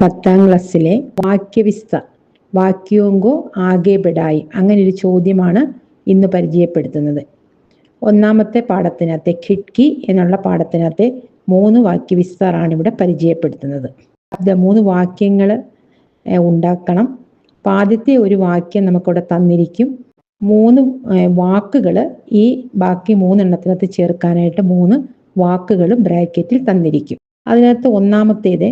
10ാം ക്ലാസ്സിലെ വാക്യവിസ്ത വാക്യോങ്കോ ആകെ ബഡായി അങ്ങനെ ഒരു ചോദ്യമാണ് ഇന്ന് പരിചയപ്പെടുത്തുന്നത്. ഒന്നാമത്തെ പാഠത്തിനകത്തെ ഖിഡ്കി എന്നുള്ള പാഠത്തിനകത്തെ 3 വാക്യവിസ്താറാണ് ഇവിടെ പരിചയപ്പെടുത്തുന്നത്. 3 വാക്യങ്ങൾ ഉണ്ടാക്കണം. ആദ്യത്തെ ഒരു വാക്യം നമുക്കിവിടെ തന്നിരിക്കും. 3 വാക്കുകൾ ഈ ബാക്കി 3 എണ്ണത്തിനകത്ത് ചേർക്കാനായിട്ട് 3 വാക്കുകൾ ബ്രാക്കറ്റിൽ തന്നിരിക്കും. അതിനകത്ത് ഒന്നാമത്തേത്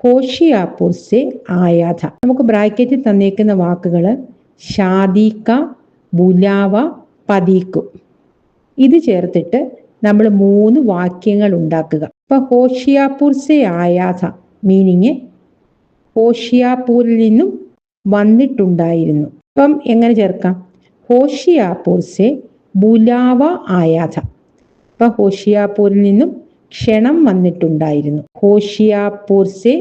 ഹോഷിയാപൂർ സെ ആയാഥ. നമുക്ക് ബ്രാക്കറ്റിൽ തന്നേക്കുന്ന വാക്കുകൾ ഷാദീക്ക, ബുലാവ, പതീക്കു. ഇത് ചേർത്തിട്ട് നമ്മൾ 3 വാക്യങ്ങൾ ഉണ്ടാക്കുക. അപ്പൊ ഹോഷിയാപൂർ സെ ആയാഥ മീനിങ് ഹോഷിയാപൂരിൽ നിന്നും വന്നിട്ടുണ്ടായിരുന്നു. അപ്പം എങ്ങനെ ചേർക്കാം? ഹോഷിയാപൂർ സെ ബുലാവ ആയാഥ. അപ്പൊ ഹോഷിയാപൂരിൽ നിന്നും ക്ഷണം വന്നിട്ടുണ്ടായിരുന്നു. ഹോഷിയാപൂർ സെ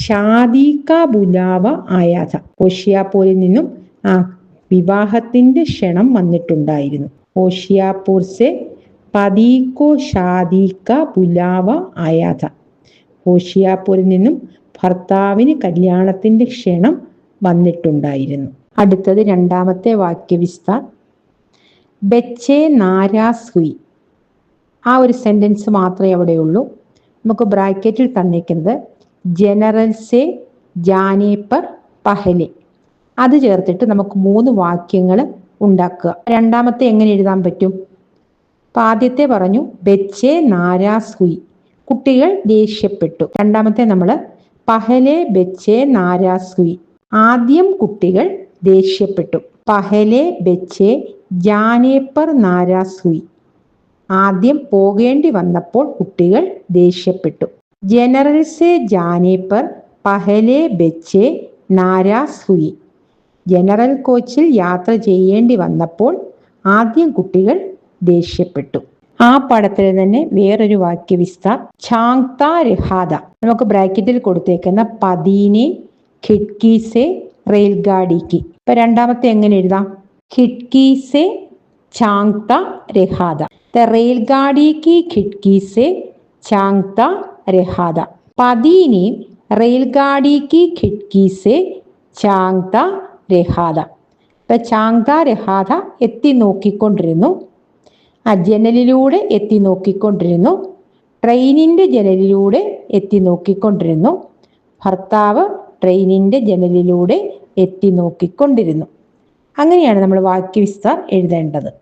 ഷാദി കാ ബുലാവ ആയാഥ. ഹോഷിയാപൂരിൽ നിന്നും വിവാഹത്തിന്റെ ക്ഷണം വന്നിട്ടുണ്ടായിരുന്നു. ഹോഷിയാപൂർ സെ പതീക്കോ ഷാദി കാ ബുലാവ ആയാഥ. ഹോഷിയാപൂരിൽ നിന്നും ഭർത്താവിന് കല്യാണത്തിന്റെ ക്ഷണം വന്നിട്ടുണ്ടായിരുന്നു. അടുത്തത് രണ്ടാമത്തെ വാക്യവിസ്താർ ബച്ചേ നാരാസ് ഹുയി. ആ ഒരു സെന്റൻസ് മാത്രമേ അവിടെയുള്ളൂ. നമുക്ക് ബ്രാക്കറ്റിൽ തന്നിരിക്കുന്നത് ജനറൽ സെ ജാനേ പർ പഹലെ. അത് ചേർത്തിട്ട് നമുക്ക് 3 വാക്യങ്ങൾ ഉണ്ടാക്കുക. രണ്ടാമത്തെ എങ്ങനെ എഴുതാൻ പറ്റും? ആദ്യത്തെ പറഞ്ഞു ബച്ചേ നാരാസ് ഹുയി, കുട്ടികൾ ദേഷ്യപ്പെട്ടു. രണ്ടാമത്തെ നമ്മൾ പഹലെ ബച്ചേ നാരാസ് ഹുയി, ആദ്യം കുട്ടികൾ ദേഷ്യപ്പെട്ടു. പഹലെ ബച്ചേ ജാനേ പർ നാരാസ് ഹുയി, ആദ്യം പോകേണ്ടി വന്നപ്പോൾ കുട്ടികൾ ദേഷ്യപ്പെട്ടു. ജനറൽ സെ ജാനേ പർ പഹലെ ബച്ചേ നാരാസ് ഹുയി, ജനറൽ കോച്ചിൽ യാത്ര ചെയ്യേണ്ടി വന്നപ്പോൾ ആദ്യം കുട്ടികൾ ദേഷ്യപ്പെട്ടു. ആ പാഠത്തിൽ തന്നെ വേറൊരു വാക്യവിസ്താർ ഛാങ്താ രഹാദ. നമുക്ക് ബ്രാക്കറ്റിൽ കൊടുത്തേക്കുന്ന പദീനെ ഖിഡ്കി സെ റെയിൽഗാഡിക്ക്. ഇപ്പൊ രണ്ടാമത്തെ എങ്ങനെ എഴുതാം? ഖിഡ്കി സെ ഛാങ്താ രഹാദ. रेलगाड़ी की खिड़की से झांकता रहा था. पति ने रेलगाड़ी की खिड़की से झांकता रहा था. ഇപ്പം ചാങ്താ രഹാഥ എത്തി നോക്കിക്കൊണ്ടിരുന്നു. ജനലിലൂടെ എത്തി നോക്കിക്കൊണ്ടിരുന്നു. ട്രെയിനിന്റെ ജനലിലൂടെ എത്തി നോക്കിക്കൊണ്ടിരുന്നു. ഭർത്താവ് ട്രെയിനിന്റെ ജനലിലൂടെ എത്തി നോക്കിക്കൊണ്ടിരുന്നു. അങ്ങനെയാണ് നമ്മൾ വാക്യവിസ്താർ എഴുതേണ്ടത്.